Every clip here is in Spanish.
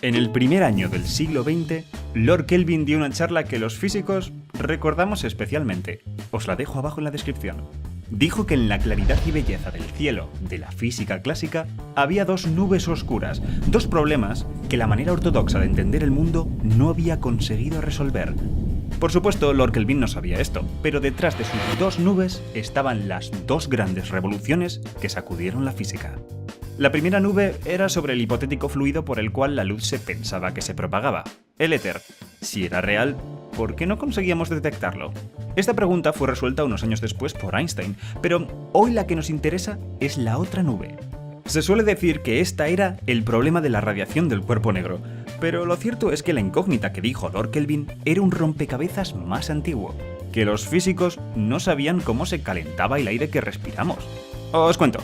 En el primer año del siglo XX, Lord Kelvin dio una charla que los físicos recordamos especialmente. Os la dejo abajo en la descripción. Dijo que en la claridad y belleza del cielo de la física clásica había dos nubes oscuras, dos problemas que la manera ortodoxa de entender el mundo no había conseguido resolver. Por supuesto, Lord Kelvin no sabía esto, pero detrás de sus dos nubes estaban las dos grandes revoluciones que sacudieron la física. La primera nube era sobre el hipotético fluido por el cual la luz se pensaba que se propagaba, el éter. Si era real, ¿por qué no conseguíamos detectarlo? Esta pregunta fue resuelta unos años después por Einstein, pero hoy la que nos interesa es la otra nube. Se suele decir que esta era el problema de la radiación del cuerpo negro, pero lo cierto es que la incógnita que dijo Lord Kelvin era un rompecabezas más antiguo, que los físicos no sabían cómo se calentaba el aire que respiramos. Os cuento.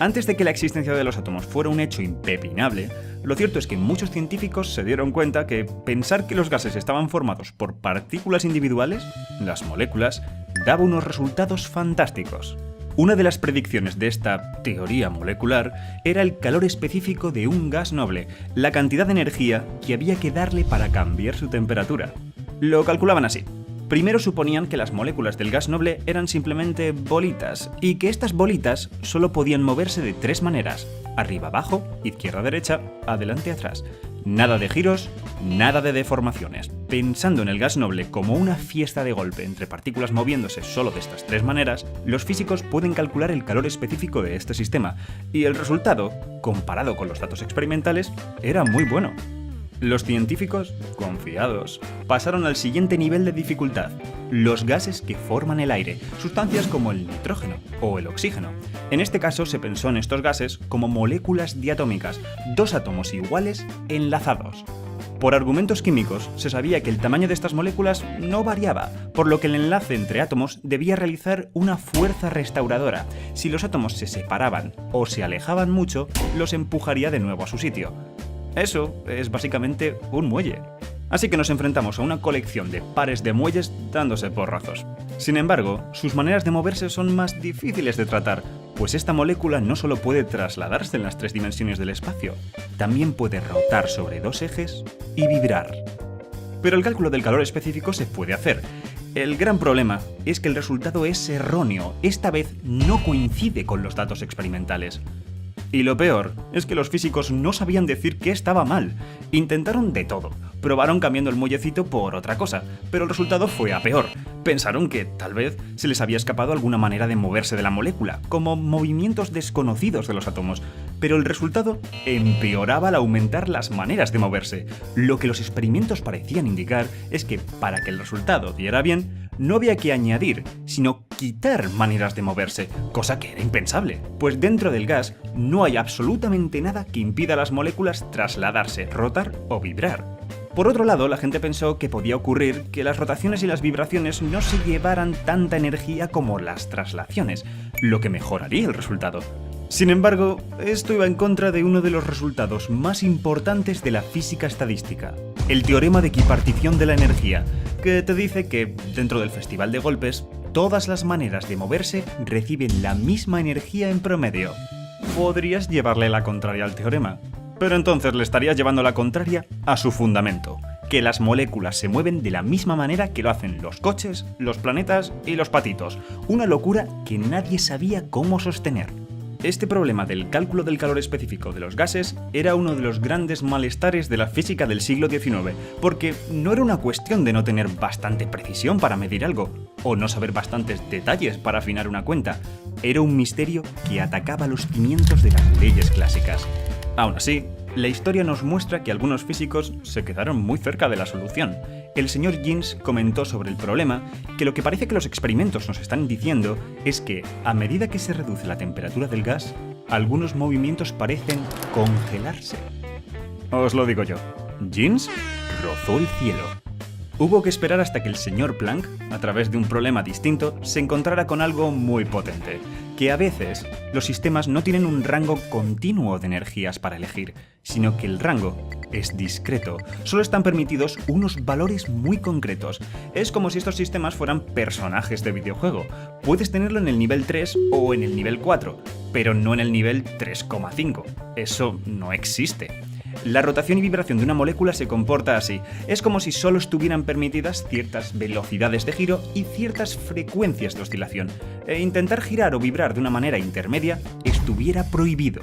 Antes de que la existencia de los átomos fuera un hecho impepinable, lo cierto es que muchos científicos se dieron cuenta que pensar que los gases estaban formados por partículas individuales, las moléculas, daba unos resultados fantásticos. Una de las predicciones de esta teoría molecular era el calor específico de un gas noble, la cantidad de energía que había que darle para cambiar su temperatura. Lo calculaban así. Primero suponían que las moléculas del gas noble eran simplemente bolitas, y que estas bolitas solo podían moverse de tres maneras: arriba-abajo, izquierda-derecha, adelante-atrás. Nada de giros, nada de deformaciones. Pensando en el gas noble como una fiesta de golpe entre partículas moviéndose solo de estas tres maneras, los físicos pueden calcular el calor específico de este sistema, y el resultado, comparado con los datos experimentales, era muy bueno. Los científicos, confiados, pasaron al siguiente nivel de dificultad: los gases que forman el aire, sustancias como el nitrógeno o el oxígeno. En este caso se pensó en estos gases como moléculas diatómicas, dos átomos iguales enlazados. Por argumentos químicos se sabía que el tamaño de estas moléculas no variaba, por lo que el enlace entre átomos debía realizar una fuerza restauradora. Si los átomos se separaban o se alejaban mucho, los empujaría de nuevo a su sitio. Eso es básicamente un muelle. Así que nos enfrentamos a una colección de pares de muelles dándose porrazos. Sin embargo, sus maneras de moverse son más difíciles de tratar, pues esta molécula no solo puede trasladarse en las tres dimensiones del espacio, también puede rotar sobre dos ejes y vibrar. Pero el cálculo del calor específico se puede hacer. El gran problema es que el resultado es erróneo, esta vez no coincide con los datos experimentales. Y lo peor es que los físicos no sabían decir qué estaba mal. Intentaron de todo. Probaron cambiando el muellecito por otra cosa, pero el resultado fue a peor. Pensaron que tal vez se les había escapado alguna manera de moverse de la molécula, como movimientos desconocidos de los átomos, pero el resultado empeoraba al aumentar las maneras de moverse. Lo que los experimentos parecían indicar es que para que el resultado diera bien, no había que añadir, sino quitar maneras de moverse, cosa que era impensable, pues dentro del gas no hay absolutamente nada que impida a las moléculas trasladarse, rotar o vibrar. Por otro lado, la gente pensó que podía ocurrir que las rotaciones y las vibraciones no se llevaran tanta energía como las traslaciones, lo que mejoraría el resultado. Sin embargo, esto iba en contra de uno de los resultados más importantes de la física estadística, el teorema de equipartición de la energía, que te dice que, dentro del festival de golpes, todas las maneras de moverse reciben la misma energía en promedio. Podrías llevarle la contraria al teorema, pero entonces le estarías llevando la contraria a su fundamento, que las moléculas se mueven de la misma manera que lo hacen los coches, los planetas y los patitos, una locura que nadie sabía cómo sostener. Este problema del cálculo del calor específico de los gases era uno de los grandes malestares de la física del siglo XIX, porque no era una cuestión de no tener bastante precisión para medir algo, o no saber bastantes detalles para afinar una cuenta. Era un misterio que atacaba los cimientos de las leyes clásicas. Aún así, la historia nos muestra que algunos físicos se quedaron muy cerca de la solución. El señor Jeans comentó sobre el problema que lo que parece que los experimentos nos están diciendo es que, a medida que se reduce la temperatura del gas, algunos movimientos parecen congelarse. Os lo digo yo, Jeans rozó el cielo. Hubo que esperar hasta que el señor Planck, a través de un problema distinto, se encontrara con algo muy potente, que a veces los sistemas no tienen un rango continuo de energías para elegir, sino que el rango es discreto. Solo están permitidos unos valores muy concretos. Es como si estos sistemas fueran personajes de videojuego. Puedes tenerlo en el nivel 3 o en el nivel 4, pero no en el nivel 3,5. Eso no existe. La rotación y vibración de una molécula se comporta así. Es como si solo estuvieran permitidas ciertas velocidades de giro y ciertas frecuencias de oscilación. Intentar girar o vibrar de una manera intermedia estuviera prohibido.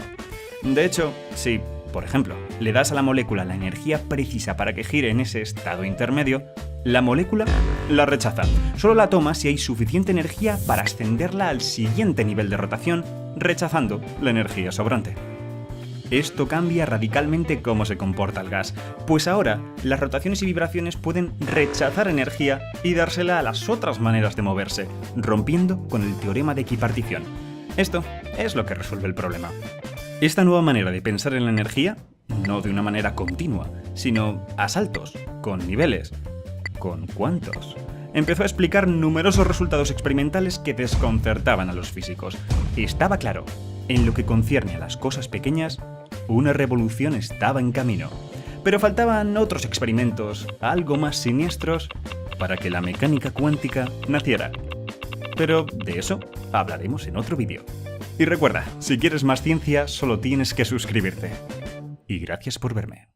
De hecho, si, por ejemplo, le das a la molécula la energía precisa para que gire en ese estado intermedio, la molécula la rechaza. Solo la toma si hay suficiente energía para ascenderla al siguiente nivel de rotación, rechazando la energía sobrante. Esto cambia radicalmente cómo se comporta el gas, pues ahora las rotaciones y vibraciones pueden rechazar energía y dársela a las otras maneras de moverse, rompiendo con el teorema de equipartición. Esto es lo que resuelve el problema. Esta nueva manera de pensar en la energía, no de una manera continua, sino a saltos, con niveles, con cuantos, empezó a explicar numerosos resultados experimentales que desconcertaban a los físicos. Estaba claro, en lo que concierne a las cosas pequeñas, una revolución estaba en camino. Pero faltaban otros experimentos, algo más siniestros, para que la mecánica cuántica naciera. Pero de eso hablaremos en otro vídeo. Y recuerda, si quieres más ciencia, solo tienes que suscribirte. Y gracias por verme.